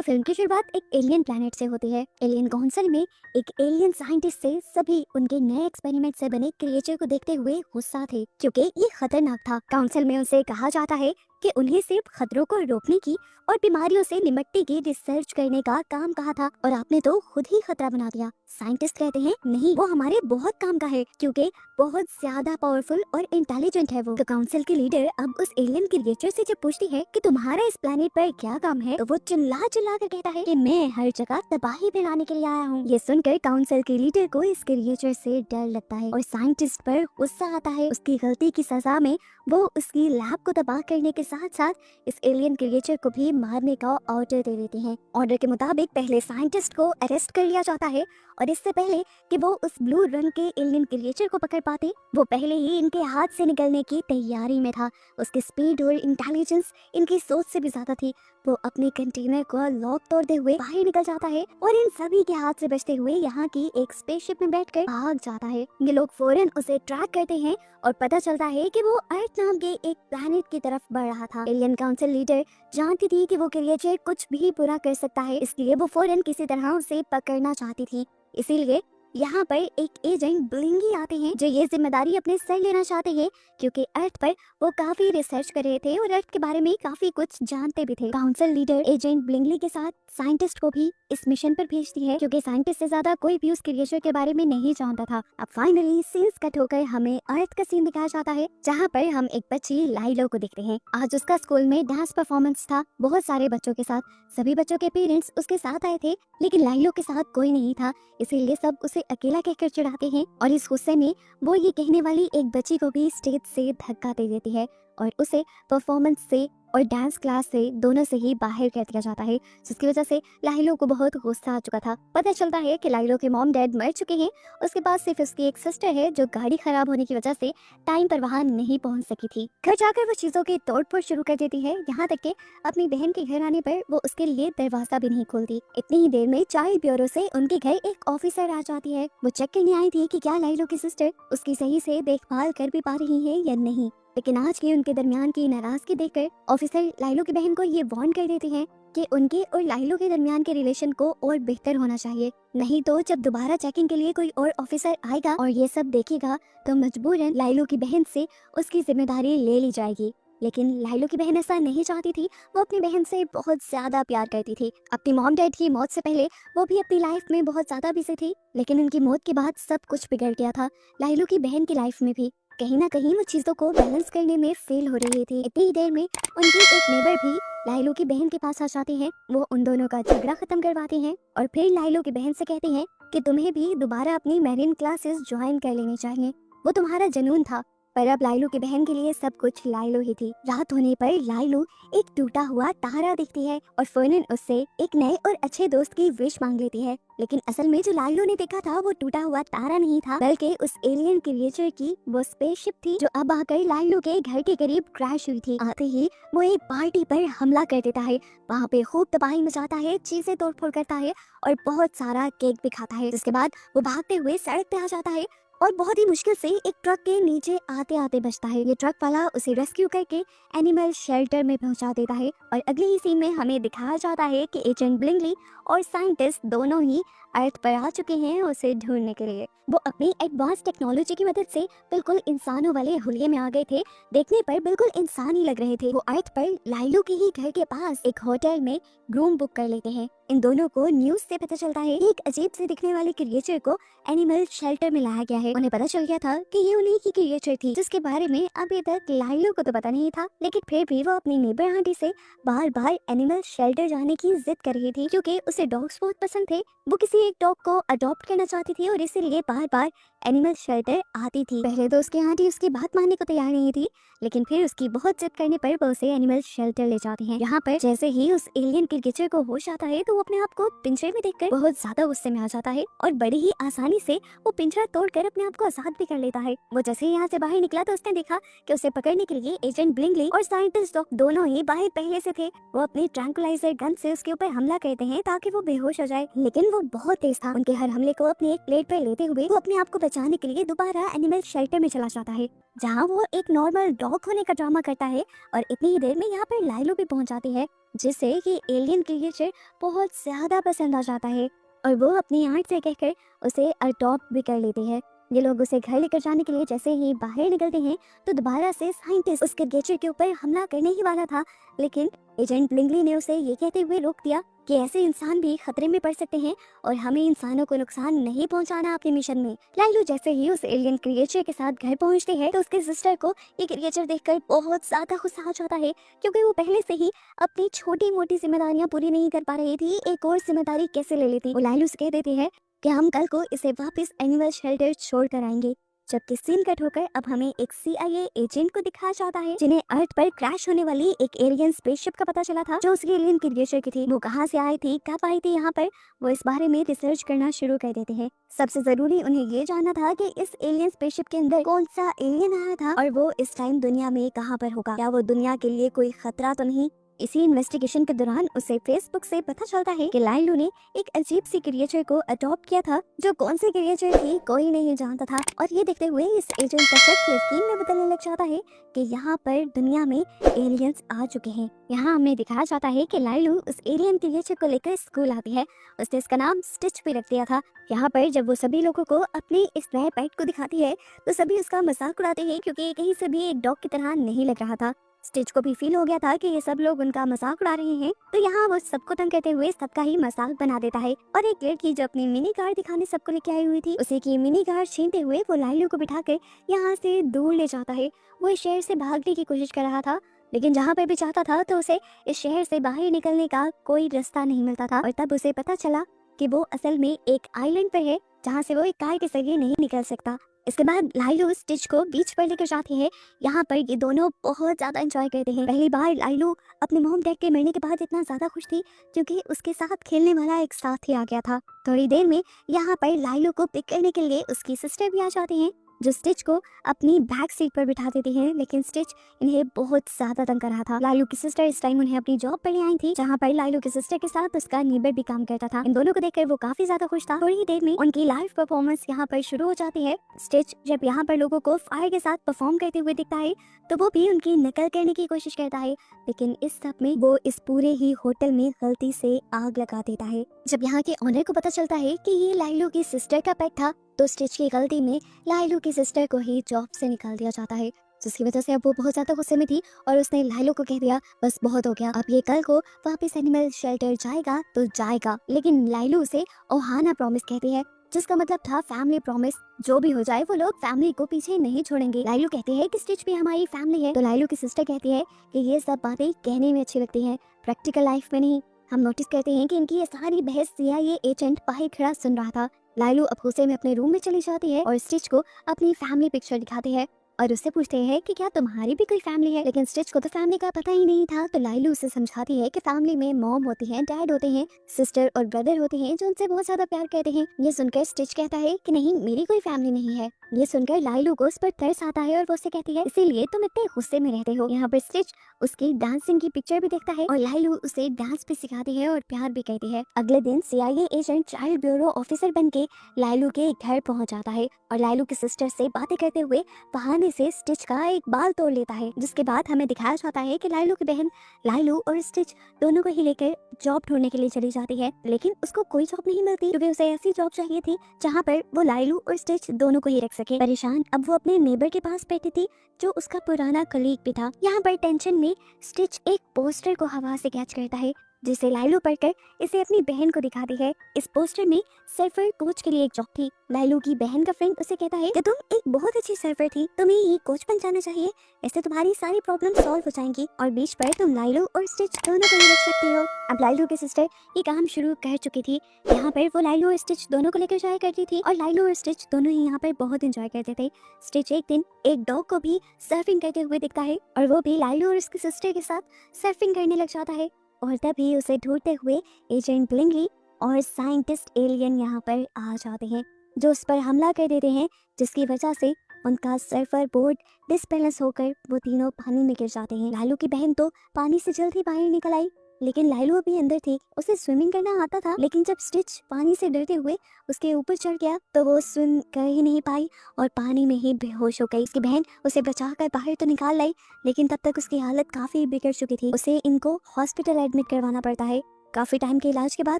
तो फिल्म की शुरुआत एक एलियन प्लेनेट से होती है। एलियन काउंसिल में एक एलियन साइंटिस्ट से सभी उनके नए एक्सपेरिमेंट से बने क्रिएचर को देखते हुए गुस्सा थे, क्योंकि ये खतरनाक था। काउंसिल में उनसे कहा जाता है कि उन्हें सिर्फ खतरों को रोकने की और बीमारियों से निपटने की रिसर्च करने का काम कहा था, और आपने तो खुद ही खतरा बना दिया। साइंटिस्ट कहते हैं नहीं, वो हमारे बहुत काम का है, क्योंकि बहुत ज्यादा पावरफुल और इंटेलिजेंट है वो। तो काउंसिल की लीडर अब उस एलियन क्रिएचर से जब पूछती है कि तुम्हारा इस प्लेनेट पर क्या काम है, तो वो चिल्ला चिल्ला कर कहता है कि मैं हर जगह तबाही फैलाने के लिए आया हूँ। ये सुनकर काउंसिल के लीडर को इस क्रिएचर से डर लगता है और साइंटिस्ट पर गुस्सा आता है। उसकी गलती की सजा में वो उसकी लैब को तबाह करने के साथ साथ इस एलियन क्रिएचर को भी मारने का ऑर्डर दे देते हैं। ऑर्डर के मुताबिक पहले साइंटिस्ट को अरेस्ट कर लिया जाता है, और इससे पहले कि वो उस ब्लू रंग के एलियन क्रिएचर को पकड़ पाते, वो पहले ही इनके हाथ से निकलने की तैयारी में था। उसकी स्पीड और इंटेलिजेंस इनकी सोच से भी ज्यादा थी। वो अपने कंटेनर को लॉक तोड़ते हुए बाहर निकल जाता है और इन सभी के हाथ से बचते हुए यहाँ की एक स्पेसशिप में बैठकर भाग जाता है। ये लोग फौरन उसे ट्रैक करते हैं और पता चलता है कि वो अर्थ नाम के एक प्लैनेट की तरफ बढ़ रहा था। एलियन काउंसिल लीडर जानती थी कि वो क्रिएचर कुछ भी बुरा कर सकता है, इसलिए वो फौरन किसी तरह उसे पकड़ना चाहती थी। इसीलिए यहाँ पर एक एजेंट ब्लिंगी आते हैं जो ये जिम्मेदारी अपने सर लेना चाहते हैं, क्योंकि अर्थ पर वो काफी रिसर्च कर रहे थे और अर्थ के बारे में काफी कुछ जानते भी थे। काउंसिल लीडर एजेंट ब्लिंगली के साथ साइंटिस्ट को भी इस मिशन पर भेजती है, क्योंकि साइंटिस्ट से ज्यादा कोई भी उस क्रिएचर के बारे में नहीं जानता था। अब फाइनली सीन्स कट होकर हमें अर्थ का सीन दिखाया जाता है, जहाँ पर हम एक बच्ची लाइलो को देखते हैं। आज उसका स्कूल में डांस परफॉर्मेंस था, बहुत सारे बच्चों के साथ। सभी बच्चों के पेरेंट्स उसके साथ आए थे, लेकिन लाइलो के साथ कोई नहीं था, इसीलिए सब उसे अकेला कहकर चिढ़ाते हैं। और इस गुस्से में वो ये कहने वाली एक बच्ची को भी स्टेज से धक्का दे देती है और उसे परफॉर्मेंस से और डांस क्लास से दोनों से ही बाहर कर दिया जाता है, जिसकी वजह से लाइलो को बहुत गुस्सा आ चुका था। पता चलता है कि लाइलो के मॉम डैड मर चुके हैं। उसके पास सिर्फ उसकी एक सिस्टर है जो गाड़ी खराब होने की वजह से टाइम पर वहां नहीं पहुंच सकी थी। घर जाकर वो चीजों की तोड़फोड़ शुरू कर देती है, यहाँ तक कि अपनी बहन के घर आने पर वो उसके लिए दरवाजा भी नहीं खोलती। इतनी ही देर में चाइल्ड ब्यूरो से उनके घर एक ऑफिसर आ जाती है। वो चेक करने आई थी कि क्या लाइलो की सिस्टर उसकी सही से देखभाल कर भी पा रही है या नहीं, लेकिन आज की उनके दरमियान की नाराजगी देखकर ऑफिसर लाइलो की बहन को ये वार्न कर देते हैं कि उनके और लाइलो के दरमियान के रिलेशन को और बेहतर होना चाहिए, नहीं तो जब दोबारा चेकिंग के लिए कोई और ऑफिसर आएगा और ये सब देखेगा तो मजबूरन लाइलो की बहन से उसकी जिम्मेदारी ले ली जाएगी। लेकिन लाइलो की बहन ऐसा नहीं चाहती थी। वो अपनी बहन से बहुत ज्यादा प्यार करती थी। अपनी मॉम डैड की मौत से पहले वो भी अपनी लाइफ में बहुत ज्यादा बिजी थी, लेकिन उनकी मौत के बाद सब कुछ बिगड़ गया था। लाइलो की बहन की लाइफ में भी कहीं ना कहीं वो चीजों को बैलेंस करने में फेल हो रही थी। इतनी ही देर में उनकी एक नेबर भी लाइलो की बहन के पास आ जाते हैं। वो उन दोनों का झगड़ा खत्म करवाते हैं और फिर लाइलो की बहन से कहते हैं कि तुम्हें भी दोबारा अपनी मैरिन क्लासेस ज्वाइन कर लेनी चाहिए, वो तुम्हारा जुनून था। पर अब लाइलो की बहन के लिए सब कुछ लाइलो ही थी। रात होने पर लाइलो एक टूटा हुआ तारा दिखती है और फौरन उससे एक नए और अच्छे दोस्त की विश मांग लेती है, लेकिन असल में जो लाइलो ने देखा था वो टूटा हुआ तारा नहीं था, बल्कि उस एलियन क्रिएचर की वो स्पेसशिप थी जो अब आकर लाइलो के घर के करीब क्रैश हुई थी। आते ही वो एक पार्टी पर हमला कर देता है, वहाँ पे खूब तबाही मचाता है, चीजें तोड़फोड़ करता है और बहुत सारा केक भी खाता है। जिसके बाद वो भागते हुए सड़क पे आ जाता है और बहुत ही मुश्किल से एक ट्रक के नीचे आते आते बचता है। ये ट्रक वाला उसे रेस्क्यू करके एनिमल शेल्टर में पहुंचा देता है और अगले ही सीन में हमें दिखाया जाता है कि एजेंट ब्लिंगली और साइंटिस्ट दोनों ही अर्थ पर आ चुके हैं उसे ढूंढने के लिए। वो अपनी एडवांस टेक्नोलॉजी की मदद से बिल्कुल इंसानों वाले हुलिये में आ गए थे, देखने पर बिल्कुल इंसान ही लग रहे थे। वो अर्थ पर लाइलो के ही घर के पास एक होटल में रूम बुक कर लेते हैं। इन दोनों को न्यूज से पता चलता है एक अजीब से दिखने वाले क्रिएचर को एनिमल शेल्टर में लाया गया है। उन्हें पता चल गया था कि ये उन्हीं की क्रिएचर थी, जिसके बारे में अभी तक लाइलो को तो पता नहीं था, लेकिन फिर भी वो अपनी नेबर आंटी से बार बार एनिमल शेल्टर जाने की जिद कर रही थी, क्योंकि उसे डॉग्स बहुत पसंद थे। वो किसी एक डॉग को अडॉप्ट करना चाहती थी और इसीलिए बार बार एनिमल शेल्टर आती थी। पहले तो उसकी आंटी उसकी बात मानने को तैयार नहीं थी, लेकिन फिर उसकी बहुत जिद करने पर वो उसे एनिमल शेल्टर ले जाती हैं। यहाँ पर जैसे ही उस एलियन क्रिएचर को होश आता है तो वो अपने आप को पिंजरे में देखकर बहुत ज्यादा गुस्से में आ जाता है और बड़ी ही आसानी से वो पिंजरा तोड़कर अपने अपने आप को आजाद भी कर लेता है। वो जैसे ही यहाँ से बाहर निकला तो उसने देखा कि उसे पकड़ने के लिए एजेंट ब्लिंगली और साइंटिस्ट डॉग दोनों ही बाहर पहले से थे। वो अपनी ट्रैंकुलाइजर गन से उसके ऊपर हमला करते हैं ताकि वो बेहोश हो जाए, लेकिन वो बहुत तेज था। उनके हर हमले को अपनी एक प्लेट पर लेते हुए वो अपने आप को बचाने के लिए दोबारा एनिमल शेल्टर में चला जाता है, जहाँ वो एक नॉर्मल डॉग होने का ड्रामा करता है। और इतनी ही देर में यहाँ पर लाइलू भी पहुंच जाती है, जिससे ये एलियन क्रिएचर बहुत ज्यादा पसंद आ जाता है और वो अपनी आंट से कहकर उसे अडॉप्ट भी कर लेती है। ये लोग उसे घर लेकर जाने के लिए जैसे ही बाहर निकलते हैं तो दोबारा से साइंटिस्ट उस क्रिएचर के ऊपर हमला करने ही वाला था, लेकिन एजेंट ब्लिंगली ने उसे ये कहते हुए रोक दिया कि ऐसे इंसान भी खतरे में पड़ सकते हैं और हमें इंसानों को नुकसान नहीं पहुंचाना अपने मिशन में। लाइलू जैसे ही उस एलियन क्रिएचर के साथ घर पहुंचते हैं तो उसके सिस्टर को ये क्रिएचर देखकर बहुत ज्यादा गुस्सा आ जाता है, क्योंकि वो पहले से ही अपनी छोटी मोटी जिम्मेदारियां पूरी नहीं कर पा रही थी, एक और जिम्मेदारी कैसे ले लेती। वो लाइलू से कह देती है कि हम कल को इसे वापस एनिमल शेल्टर छोड़ कर आएंगे। जबकि सीन कट होकर अब हमें एक CIA एजेंट को दिखाया जाता है, जिन्हें अर्थ पर क्रैश होने वाली एक एलियन स्पेसशिप का पता चला था जो उस एलियन क्रिएचर की थी। वो कहाँ से आई थी, कब आई थी यहाँ पर, वो इस बारे में रिसर्च करना शुरू कर देते हैं। सबसे जरूरी उन्हें ये जानना था कि इस एलियन स्पेसशिप के अंदर कौन सा एलियन आया था और वो इस टाइम दुनिया में कहाँ पर होगा, क्या वो दुनिया के लिए कोई खतरा तो नहीं। इसी इन्वेस्टिगेशन के दौरान उसे फेसबुक से पता चलता है कि लाइलू ने एक अजीब सी क्रिएचर को अडॉप्ट किया था, जो कौन सी क्रिएचर थी कोई नहीं जानता था। और ये देखते हुए इस एजेंट का शक यकीन में बदलने लग जाता है कि यहाँ पर दुनिया में एलियंस आ चुके हैं। यहाँ हमें दिखाया जाता है कि लाइलू उस एलियन क्रिएचर को लेकर स्कूल आती है। उसने इसका नाम स्टिच भी रख दिया था। यहाँ पर जब वो सभी लोगों को अपने इस नए पेट को दिखाती है तो सभी उसका मजाक उड़ाते हैं, क्योंकि ये कहीं से भी एक डॉग की तरह नहीं लग रहा था। स्टिच को भी फील हो गया था कि ये सब लोग उनका मजाक उड़ा रहे हैं, तो यहाँ वो सबको तंग करते हुए सबका ही मजाक बना देता है। और एक लड़की जो अपनी मिनी कार दिखाने सबको लेके आई हुई थी, उसे की मिनी कार छीनते हुए वो लाइलू को बिठाकर यहाँ से दूर ले जाता है। वो इस शहर से भागने की कोशिश कर रहा था, लेकिन जहाँ पर भी चाहता था तो उसे इस शहर से बाहर निकलने का कोई रास्ता नहीं मिलता था। और तब उसे पता चला कि वो असल में एक आइलैंड पर है, जहाँ से वो एक कार के जरिए नहीं निकल सकता। इसके बाद लाइलू स्टिच को बीच पर लेकर जाती है। यहाँ पर ये दोनों बहुत ज्यादा एंजॉय करते हैं। पहली बार लाइलू अपने मॉम डैड के मरने के बाद इतना ज्यादा खुश थी क्योंकि उसके साथ खेलने वाला एक साथी आ गया था। थोड़ी देर में यहाँ पर लाइलू को पिक करने के लिए उसकी सिस्टर भी आ जाती हैं, जो स्टिच को अपनी बैक सीट पर बिठा देती हैं, लेकिन स्टिच इन्हें बहुत ज्यादा तंग कर रहा था। लाइलू की सिस्टर इस टाइम उन्हें अपनी जॉब पर ले आई थी, जहाँ पर लाइलू की सिस्टर के साथ उसका नीबर भी काम करता था। इन दोनों को देखकर वो काफी ज्यादा खुश था। थोड़ी ही देर में उनकी लाइव परफॉर्मेंस यहाँ पर शुरू हो जाती है। स्टिच जब यहाँ पर लोगों को फायर के साथ परफॉर्म करते हुए दिखता है तो वो भी उनकी नकल करने की कोशिश करता है, लेकिन इस सब में वो इस पूरे ही होटल में गलती से आग लगा देता है। जब यहाँ के ऑनर को पता चलता है कि ये लाइलू की सिस्टर का पेट था तो स्टिच की गलती में लाइलू की सिस्टर को ही जॉब से निकाल दिया जाता है, जिसकी वजह से अब वो बहुत ज्यादा गुस्से में थी और उसने लाइलू को कह दिया बस बहुत हो गया, अब ये कल को वापस एनिमल शेल्टर जाएगा तो जाएगा। लेकिन लाइलू उसे ओहाना प्रॉमिस कहती है, जिसका मतलब था फैमिली प्रॉमिस, जो भी हो जाए वो लोग फैमिली को पीछे नहीं छोड़ेंगे। लाइलू कहते हैं कि स्टिच भी हमारी फैमिली है, तो लाइलू की सिस्टर कहती है कि ये सब बातें कहने में अच्छी लगती हैं, प्रैक्टिकल लाइफ में नहीं। हम नोटिस करते हैं कि इनकी ये सारी बहस CIA एजेंट बाहर खड़ा सुन रहा था। लाइलू अब गुस्से में अपने रूम में चली जाती है और स्टिच को अपनी फैमिली पिक्चर दिखाती है और उससे पूछते हैं कि क्या तुम्हारी भी कोई फैमिली है, लेकिन स्टिच को तो फैमिली का पता ही नहीं था। तो लाइलू उसे समझाती है कि फैमिली में मॉम होती है, डैड होते हैं, सिस्टर और ब्रदर होते हैं जो उनसे बहुत ज्यादा प्यार करते हैं। ये सुनकर स्टिच कहता है कि नहीं, मेरी कोई फैमिली नहीं है। ये सुनकर लाइलू को उस पर तरस आता है और वो उससे कहती है इसीलिए तुम इतने गुस्से में रहते हो। यहाँ पर स्टिच उसकी डांसिंग की पिक्चर भी देखता है और लाइलू उसे डांस भी सिखाती है और प्यार भी करती है। अगले दिन CIA agent child bureau officer बन के लाइलू के घर पहुंच जाता है और लाइलू की सिस्टर से बातें करते हुए बहाने से स्टिच का एक बाल तोड़ लेता है, जिसके बाद हमें दिखाया जाता है कि लाइलू की बहन लाइलू और स्टिच दोनों को ही लेकर जॉब ढूंढने के लिए चली जाती है, लेकिन उसको कोई जॉब नहीं मिलती क्योंकि उसे ऐसी जॉब चाहिए थी जहाँ पर वो लाइलू और स्टिच दोनों को ही रख सके। परेशान अब वो अपने नेबर के पास बैठी थी जो उसका पुराना कलीग भी था। यहाँ पर टेंशन में स्टिच एक पोस्टर को हवा से कैच करता है, जिसे लाइलू पढ़कर इसे अपनी बहन को दिखाती है। इस पोस्टर में सर्फर कोच के लिए एक जॉब थी। लाइलू की बहन का फ्रेंड उसे कहता है कि तुम एक बहुत अच्छी सर्फर थी, तुम्हें ये कोच बन जाना चाहिए, इससे तुम्हारी सारी प्रॉब्लम सॉल्व हो जाएंगी और बीच पर तुम लाइलू और स्टिच दोनों को ही रख सकती हो। अब लाइलू की सिस्टर ये काम शुरू कर चुकी थी। यहाँ पर वो लाइलू और स्टिच दोनों को लेकर जाया करती थी और लाइलू और स्टिच दोनों ही यहाँ पर बहुत एंजॉय करते थे। स्टिच एक दिन एक डॉग को भी सर्फिंग करते हुए दिखता है और वो भी लाइलू और उसकी सिस्टर के साथ सर्फिंग करने लग जाता है और तभी उसे ढूंढते हुए एजेंट ब्लिंगली और साइंटिस्ट एलियन यहाँ पर आ जाते हैं। जो उस पर हमला कर देते हैं, जिसकी वजह से उनका सर्फर बोर्ड डिसबैलेंस होकर वो तीनों पानी में गिर जाते हैं। लालू की बहन तो पानी से जल्दी बाहर निकल आई, लेकिन लालू अभी अंदर थी। उसे स्विमिंग करना आता था, लेकिन जब स्टिच पानी से डरते हुए उसके ऊपर चढ़ गया तो वो स्विम कर ही नहीं पाई और पानी में ही बेहोश हो गई। उसकी बहन उसे बचाकर बाहर तो निकाल लाई, लेकिन तब तक उसकी हालत काफी बिगड़ चुकी थी। उसे इनको हॉस्पिटल एडमिट करवाना पड़ता है। काफी टाइम के इलाज के बाद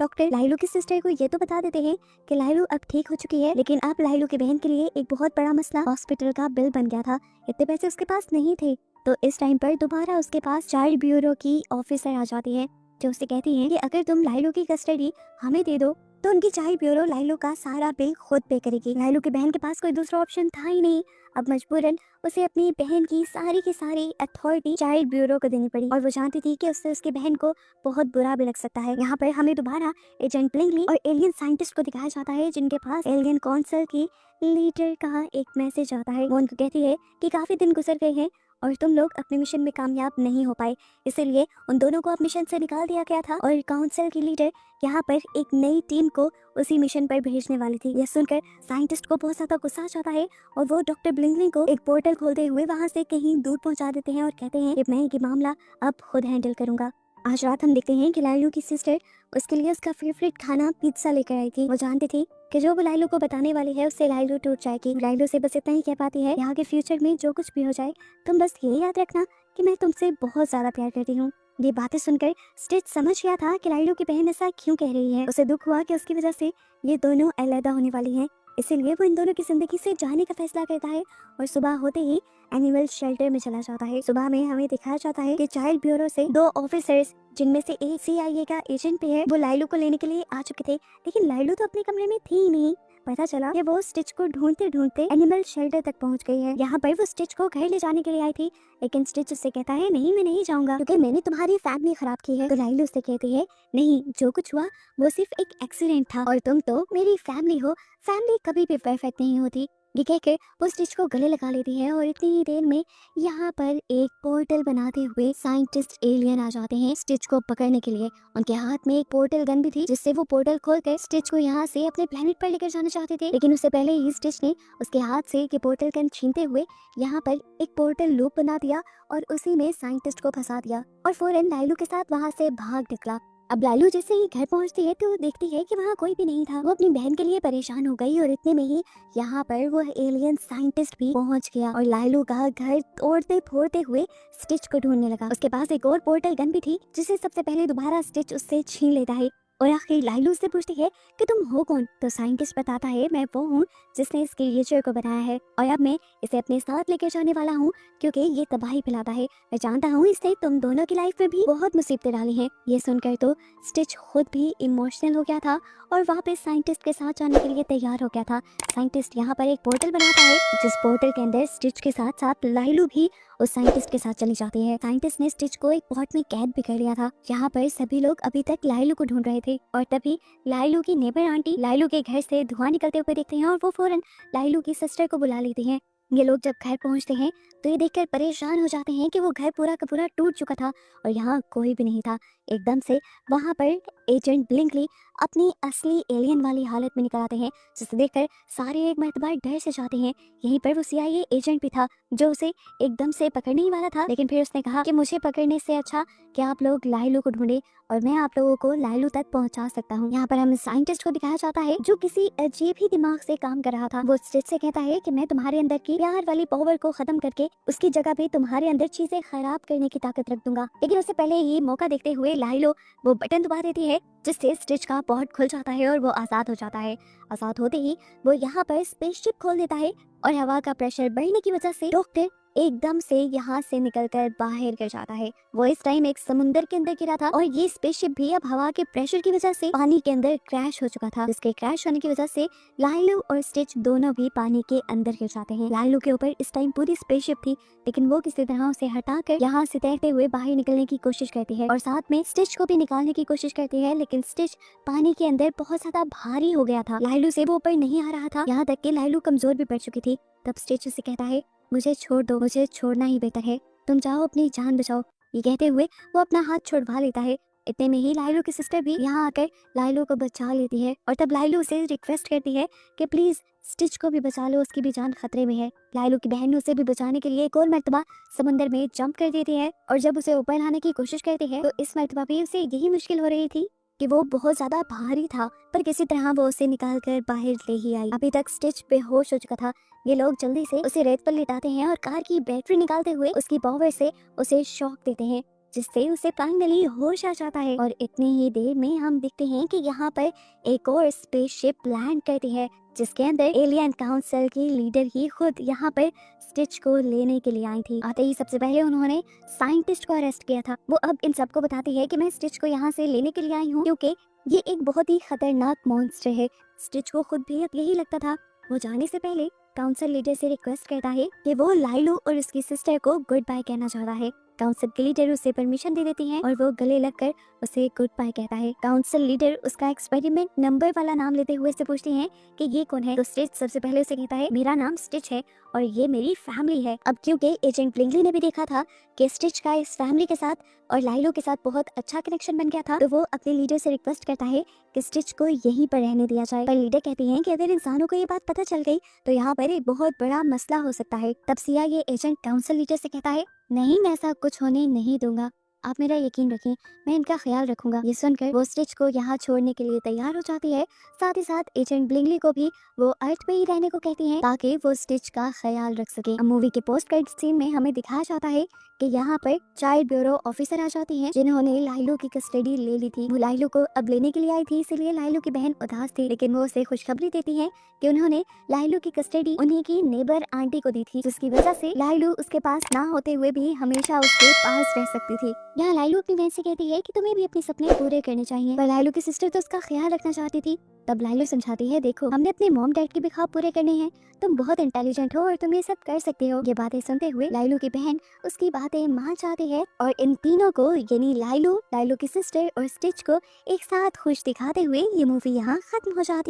डॉक्टर लाइलू की सिस्टर को ये तो बता देते हैं कि लाइलू अब ठीक हो चुकी है, लेकिन अब लाइलू की बहन के लिए एक बहुत बड़ा मसला हॉस्पिटल का बिल बन गया था। इतने पैसे उसके पास नहीं थे। तो इस टाइम पर दोबारा उसके पास चाइल्ड ब्यूरो की ऑफिसर आ जाती है, जो उसे कहती है कि अगर तुम लाइलू की कस्टडी हमें दे दो तो उनकी चाइल्ड ब्यूरो लाइलू का सारा बिल खुद पे करेगी। लाइलू की बहन के पास कोई दूसरा ऑप्शन था ही नहीं। अब मजबूरन उसे अपनी बहन की सारी अथॉरिटी चाइल्ड ब्यूरो को देनी पड़ी, और वो जानती थी कि उससे उसकी बहन को बहुत बुरा भी लग सकता है। यहाँ पर हमें दोबारा एजेंट ब्लिंकली और एलियन साइंटिस्ट को दिखाया जाता है, जिनके पास एलियन काउंसिल की लीडर का एक मैसेज आता है। वो उनको कहती है कि काफी दिन गुजर गए हैं और तुम लोग अपने मिशन में कामयाब नहीं हो पाए, इसीलिए उन दोनों को अब मिशन से निकाल दिया गया था और काउंसिल की लीडर यहाँ पर एक नई टीम को उसी मिशन पर भेजने वाली थी। यह सुनकर साइंटिस्ट को बहुत ज्यादा गुस्सा आ जाता है और वो डॉक्टर ब्लिंकली को एक पोर्टल खोलते हुए वहाँ से कहीं दूर पहुँचा देते हैं और कहते हैं कि मैं ये मामला अब खुद हैंडल करूंगा। आज रात हम देखते हैं कि लाइलू की सिस्टर उसके लिए उसका फेवरेट खाना पिज्जा लेकर आई थी। वो जानती थी कि जो वो लाइलू को बताने वाली है उससे लाइलू टूट जाएगी। लाइलू से बस इतना ही कह पाती है, यहाँ के फ्यूचर में जो कुछ भी हो जाए तुम बस ये याद रखना कि मैं तुमसे बहुत ज्यादा प्यार करती हूँ। ये बातें सुनकर स्टिच समझ गया था कि लाइलू की बहन ऐसा क्यों कह रही है। उसे दुख हुआ कि उसकी वजह से ये दोनों अलग होने वाली हैं, इसीलिए वो इन दोनों की जिंदगी से जाने का फैसला करता है और सुबह होते ही एनिमल शेल्टर में चला जाता है। सुबह में हमें दिखाया जाता है कि चाइल्ड ब्यूरो से दो ऑफिसर्स, जिनमें से एक CIA का एजेंट भी है, वो लाइलू को लेने के लिए आ चुके थे, लेकिन लाइलू तो अपने कमरे में थी ही नहीं। पता चला कि वो स्टिच को ढूंढते ढूंढते एनिमल शेल्टर तक पहुंच गई है। यहाँ पर वो स्टिच को घर ले जाने के लिए आई थी, लेकिन स्टिच उससे कहता है नहीं, मैं नहीं जाऊंगा क्योंकि मैंने तुम्हारी फैमिली खराब की है। तो लाइलू उससे कहती है नहीं, जो कुछ हुआ वो सिर्फ एक एक्सीडेंट था और तुम तो मेरी फैमिली हो, फैमिली कभी भी परफेक्ट नहीं होती। ये कहकर वो स्टिच को गले लगा लेती है और इतनी ही देर में यहाँ पर एक पोर्टल बनाते हुए साइंटिस्ट एलियन आ जाते हैं स्टिच को पकड़ने के लिए। उनके हाथ में एक पोर्टल गन भी थी, जिससे वो पोर्टल खोलकर स्टिच को यहाँ से अपने प्लेनेट पर लेकर जाना चाहते थे, लेकिन उससे पहले ही स्टिच ने उसके हाथ से ये पोर्टल गन छीनते हुए यहाँ पर एक पोर्टल लूप बना दिया और उसी में साइंटिस्ट को फंसा दिया और फौरन लाइलू के साथ वहाँ से भाग निकला। अब लालू जैसे ही घर पहुंचती है तो देखती है कि वहाँ कोई भी नहीं था। वो अपनी बहन के लिए परेशान हो गई और इतने में ही यहाँ पर वो एलियन साइंटिस्ट भी पहुंच गया और लालू का घर तोड़ते फोड़ते हुए स्टिच को ढूंढने लगा। उसके पास एक और पोर्टल गन भी थी, जिसे सबसे पहले दोबारा स्टिच उससे छीन लेता है और आखिर लाइलू से पूछती है कि तुम हो कौन। तो साइंटिस्ट बताता है मैं वो हूँ जिसने इस क्रिएचर को बनाया है और अब मैं इसे अपने साथ लेकर जाने वाला हूँ क्योंकि ये तबाही फैलाता है। मैं जानता हूँ इसने तुम दोनों की लाइफ में भी बहुत मुसीबतें डाली हैं। ये सुनकर तो स्टिच खुद भी इमोशनल हो गया था और वापस साइंटिस्ट के साथ जाने के लिए तैयार हो गया था। साइंटिस्ट यहाँ पर एक पोर्टल बनाता है, जिस पोर्टल के अंदर स्टिच के साथ साथ लाइलू भी उस साइंटिस्ट के साथ चली जाती है। साइंटिस्ट ने स्टिच को एक पॉट में कैद भी कर लिया था। यहाँ पर सभी लोग अभी तक लाइलू को ढूंढ रहे थे और तभी लाइलू की नेबर आंटी लाइलू के घर से धुआं निकलते हुए देखते हैं और वो फौरन लाइलू की सिस्टर को बुला लेती हैं। ये लोग जब घर पहुंचते हैं तो ये देखकर परेशान हो जाते हैं कि वो घर पूरा का पूरा टूट चुका था और यहाँ कोई भी नहीं था। एकदम से वहाँ पर एजेंट ब्लिंकली अपनी असली एलियन वाली हालत में निकल आते हैं, जिसे देखकर सारे एक मर्तबा डर से जाते हैं। यहीं पर वो CIA एजेंट भी था, जो उसे एकदम से पकड़ने ही वाला था, लेकिन फिर उसने कहा कि मुझे पकड़ने से अच्छा कि आप लोग लाइलू को ढूंढे और मैं आप लोगों को लाइलू तक पहुंचा सकता हूं। यहाँ पर हमें साइंटिस्ट को दिखाया जाता है जो किसी अजीब ही दिमाग से काम कर रहा था। वो स्टिच से कहता है कि मैं तुम्हारे अंदर की प्यार वाली पावर को खत्म करके उसकी जगह पे तुम्हारे अंदर चीजें खराब करने की ताकत रख दूंगा। लेकिन उससे पहले ही मौका देखते हुए लाइलू वो बटन दबा देती है, जिससे स्टिच का पॉट खुल जाता है और वो आजाद हो जाता है। आजाद होते ही वो यहाँ पर स्पेसशिप खोल देता है और हवा का प्रेशर बढ़ने की वजह से डॉक्टर एकदम से यहाँ से निकलकर बाहर गिर जाता है। वो इस टाइम एक समुंदर के अंदर गिरा था और ये स्पेसशिप भी अब हवा के प्रेशर की वजह से पानी के अंदर क्रैश हो चुका था, जिसके क्रैश होने की वजह से लाइलू और स्टिच दोनों भी पानी के अंदर गिर जाते हैं। लाइलू के ऊपर इस टाइम पूरी स्पेसशिप थी, लेकिन वो किसी तरह उसे हटाकर यहाँ से तैरते हुए बाहर निकलने की कोशिश करती है और साथ में स्टिच को भी निकालने की कोशिश करती है, लेकिन स्टिच पानी के अंदर बहुत ज्यादा भारी हो गया था। लाइलू से वो ऊपर नहीं आ रहा था, यहाँ तक कि लाइलू कमजोर भी पड़ चुकी थी। तब स्टिच उसे कहता है मुझे छोड़ दो, मुझे छोड़ना ही बेहतर है, तुम जाओ अपनी जान बचाओ। ये कहते हुए वो अपना हाथ छुड़वा लेता है। इतने में ही लाइलू की सिस्टर भी यहाँ आकर लाइलू को बचा लेती है और तब लाइलू उसे रिक्वेस्ट करती है कि प्लीज स्टिच को भी बचा लो, उसकी भी जान खतरे में है। लाइलू की बहन उसे भी बचाने के लिए एक और मर्तबा समंदर में जंप कर देती है और जब उसे ऊपर लाने की कोशिश करती है तो इस मर्तबा भी उसे यही मुश्किल हो रही थी कि वो बहुत ज्यादा भारी था, पर किसी तरह वो उसे निकाल कर बाहर ले ही आई। अभी तक स्टिच बेहोश हो चुका था। ये लोग जल्दी से उसे रेत पर लिटाते हैं और कार की बैटरी निकालते हुए उसकी पावर से उसे शॉक देते हैं, जिससे उसे फाइनली होश आ जाता है। और इतनी ही देर में हम देखते हैं कि यहाँ पर एक और स्पेसशिप लैंड करती है, जिसके अंदर एलियन काउंसिल की लीडर ही खुद यहाँ पर स्टिच को लेने के लिए आई थी। आते ही सबसे पहले उन्होंने साइंटिस्ट को अरेस्ट किया था। वो अब इन सबको बताती है कि मैं स्टिच को यहाँ से लेने के लिए आई हूँ क्योंकि ये एक बहुत ही खतरनाक मॉन्स्टर है। स्टिच को खुद भी अब यही लगता था। वो जाने से पहले काउंसिल लीडर से रिक्वेस्ट करता है कि वो लाइलू और उसकी सिस्टर को गुड बाय कहना चाहता है। काउंसिल के लीडर उसे परमिशन दे देती हैं और वो गले लगकर उसे गुड बाय कहता है। काउंसिल लीडर उसका एक्सपेरिमेंट नंबर वाला नाम लेते हुए से पूछती हैं कि ये कौन है, तो स्टिच सबसे पहले उसे कहता है मेरा नाम स्टिच है और ये मेरी फैमिली है। अब क्योंकि एजेंट ब्लिंगली ने भी देखा था कि स्टिच का इस फैमिली के साथ और लाइलू के साथ बहुत अच्छा कनेक्शन बन गया था, तो वो अपने लीडर से रिक्वेस्ट करता है कि स्टिच को यहीं पर रहने दिया जाए। पर लीडर कहती हैं कि अगर इंसानों को ये बात पता चल गई तो यहाँ पर एक बहुत बड़ा मसला हो सकता है। तब सिया ये एजेंट काउंसिल लीडर से कहता है नहीं, मैं ऐसा कुछ होने नहीं दूंगा, आप मेरा यकीन रखें, मैं इनका ख्याल रखूंगा। ये सुनकर वो स्टिच को यहाँ छोड़ने के लिए तैयार हो जाती है। साथ ही साथ एजेंट ब्लिंगली को भी वो अर्थ पे ही रहने को कहती हैं ताकि वो स्टिच का ख्याल रख सके। अब मूवी के पोस्ट क्रेडिट सीन में हमें दिखाया जाता है कि यहाँ पर चाइल्ड ब्यूरो ऑफिसर आ जाती हैं जिन्होंने लाइलू की कस्टडी ले ली थी। वो लाइलू को अब लेने के लिए आई थी, इसीलिए लाइलू की बहन उदास थी, लेकिन वो उसे खुशखबरी देती है कि उन्होंने लाइलू की कस्टडी उन्हीं की नेबर आंटी को दी थी, जिसकी वजह से लाइलू उसके पास ना होते हुए भी हमेशा उसके पास रह सकती थी। यहाँ लाइलू अपनी बहन से कहती है कि तुम्हें भी अपने सपने पूरे करने चाहिए, पर लाइलू की सिस्टर तो उसका ख्याल रखना चाहती थी। तब लाइलू समझाती है देखो, हमने अपने मॉम डैड के भी ख्वाब पूरे करने हैं, तुम बहुत इंटेलिजेंट हो और तुम ये सब कर सकते हो। ये बातें सुनते हुए लाइलू की बहन उसकी बातें मान जाती है और इन तीनों को यानी लाइलू, लाइलू की सिस्टर और स्टिच को एक साथ खुश दिखाते हुए ये मूवी यहाँ खत्म हो जाती है।